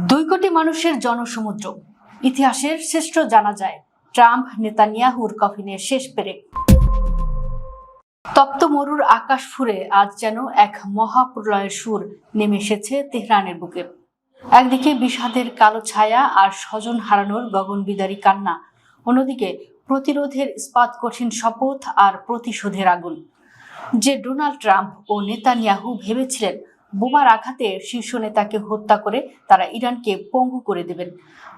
2 কোটি মানুষের জনসমুদ্র, ইতিহাসের শ্রেষ্ঠ জানা যায় ট্রাম্প নেতানিয়াহুর কফিনের শেষ পেরেক। তপ্ত মরুর আকাশ ফুঁড়ে আজ যেন এক মহাপ্রলয়ের সুর নেমে এসেছে তেহরানের বুকে। একদিকে বিষাদের কালো ছায়া আর স্বজন হারানোর গগনবিদারী কান্না, অন্যদিকে প্রতিরোধের ইস্পাত কঠিন শপথ আর প্রতিশোধের আগুন। যে ডোনাল্ড ট্রাম্প ও নেতানিয়াহু ভেবেছিলেন বোমার আঘাতে শীর্ষ নেতাকে হত্যা করে তারা ইরানকে পঙ্গু করে দেবেন,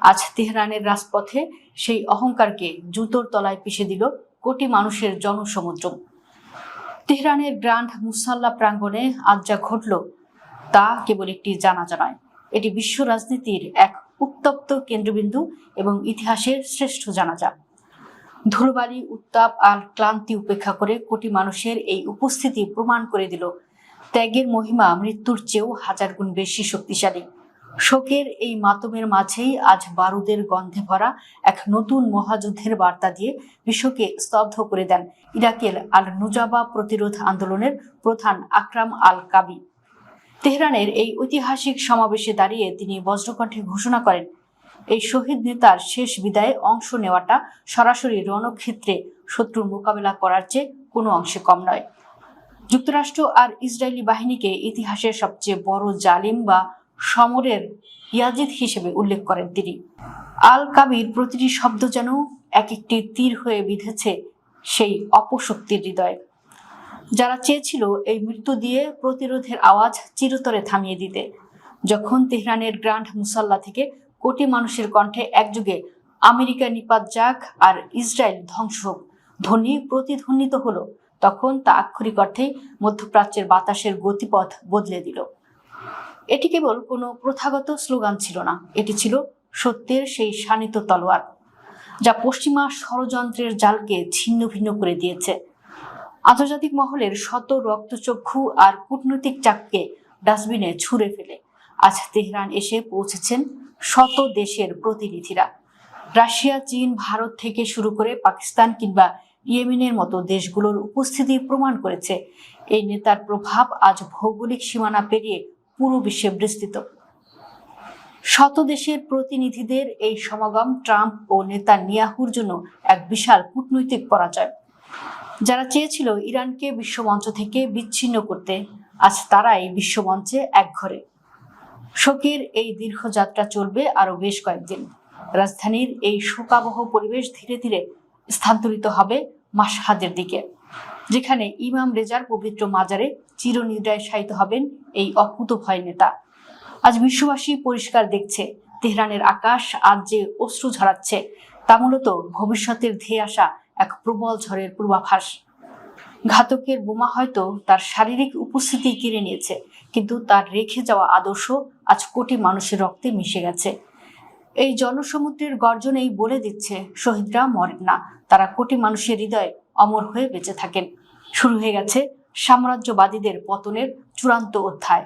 আজ তেহরানের রাজপথে সেই অহংকারকে জুতোর তলায় পিষে দিল কোটি মানুষের জনসমুদ্র। তেহরানের গ্র্যান্ড মুসাল্লা প্রাঙ্গণে আজ যা ঘটল তা কেবল একটি জানাজা নয়, এটি বিশ্ব রাজনীতির এক উত্তপ্ত কেন্দ্রবিন্দু এবং ইতিহাসের শ্রেষ্ঠ জানাজা। ধুলোবালি, উত্তাপ আর ক্লান্তি উপেক্ষা করে কোটি মানুষের এই উপস্থিতি প্রমাণ করে দিল ত্যাগের মহিমা মৃত্যুর চেয়েও হাজার গুণ বেশি শক্তিশালী। শোকের এই মাতমের মাঝেই আজ বারুদের গন্ধে ভরা এক নতুন মহাযুদ্ধের বার্তা দিয়ে বিশ্বকে স্তব্ধ করে দেন ইরাকের আল নুজাবা প্রতিরোধ আন্দোলনের প্রধান আকরাম আল কাবি। তেহরানের এই ঐতিহাসিক সমাবেশে দাঁড়িয়ে তিনি বজ্রকণ্ঠে ঘোষণা করেন, এই শহীদ নেতার শেষ বিদায়ে অংশ নেওয়াটা সরাসরি রণক্ষেত্রে শত্রুর মোকাবেলা করার চেয়ে কোনো অংশে কম নয়। যুক্তরাষ্ট্র আর ইসরায়েলি বাহিনীকে ইতিহাসের সবচেয়ে বড় জালিম বা সমরের ইয়াজিদ হিসেবে উল্লেখ করেন তিনি। আল কাবির প্রতিটি শব্দ যেন এক একটি তীর হয়ে বিঁধেছে সেই অপশক্তির হৃদয়ে, যারা চেয়েছিল এই মৃত্যু দিয়ে প্রতিরোধের আওয়াজ চিরতরে থামিয়ে দিতে। যখন তেহরানের গ্র্যান্ড মুসাল্লা থেকে কোটি মানুষের কণ্ঠে একযোগে আমেরিকা নিপাত যাক আর ইসরায়েল ধ্বংস হোক ধ্বনি প্রতিধ্বনিত হলো, তখন তা আক্ষরিক অর্থেই মধ্যপ্রাচ্যের বাতাসের গতিপথ বদলে দিল। এটি কেবল কোনো প্রথাগত স্লোগান ছিল না, এটি ছিল সত্যের সেই শানিত তলোয়ার, যা পশ্চিমা ষড়যন্ত্রের জালকে ছিন্ন ভিন্ন করে দিয়েছে। আন্তর্জাতিক মহলের শত রক্তচক্ষু আর কূটনৈতিক চাপকে ডাস্টবিনে ছুঁড়ে ফেলে আজ তেহরান এসে পৌঁছেছেন শত দেশের প্রতিনিধিরা। রাশিয়া, চীন, ভারত থেকে শুরু করে পাকিস্তান কিংবা ইয়েমেনের মতো দেশগুলোর উপস্থিতি প্রমাণ করেছে এই নেতার প্রভাব আজ ভৌগোলিক সীমানা পেরিয়ে পুরো বিশ্বে বিস্তৃত। শত দেশের প্রতিনিধিদের এই সমাগম ট্রাম্প ও নেতানিয়াহুর জন্য এক বিশাল কূটনৈতিক পরাজয়। যারা চেয়েছিল ইরানকে বিশ্বমঞ্চ থেকে বিচ্ছিন্ন করতে, আজ তারা এই বিশ্বমঞ্চে একঘরে। শোকের এই দীর্ঘ যাত্রা চলবে আরো বেশ কয়েকদিন। রাজধানীর এই শোকাবহ পরিবেশ ধীরে ধীরে স্থানান্তরিত হবে মাশহাদের দিকে, যেখানে ইমাম রেজার পবিত্র মাজারে চিরনিদ্রায় শায়িত হবেন এই অকুতোভয় নেতা। আজ বিশ্ববাসী পরিষ্কার দেখছে, তেহরানের আকাশ আজ যে অশ্রু ঝরাচ্ছে তা মূলত ভবিষ্যতের ধেয়ে আসা এক প্রবল ঝড়ের পূর্বাভাস। ঘাতকের বোমা হয়তো তার শারীরিক উপস্থিতি কেড়ে নিয়েছে, কিন্তু তার রেখে যাওয়া আদর্শ আজ কোটি মানুষের রক্তে মিশে গেছে। এই জনসমুদ্রের গর্জনেই বলে দিচ্ছে শহীদরা মরেন না, তারা কোটি মানুষের হৃদয়ে অমর হয়ে বেঁচে থাকেন। শুরু হয়ে গেছে সাম্রাজ্যবাদীদের পতনের চূড়ান্ত অধ্যায়।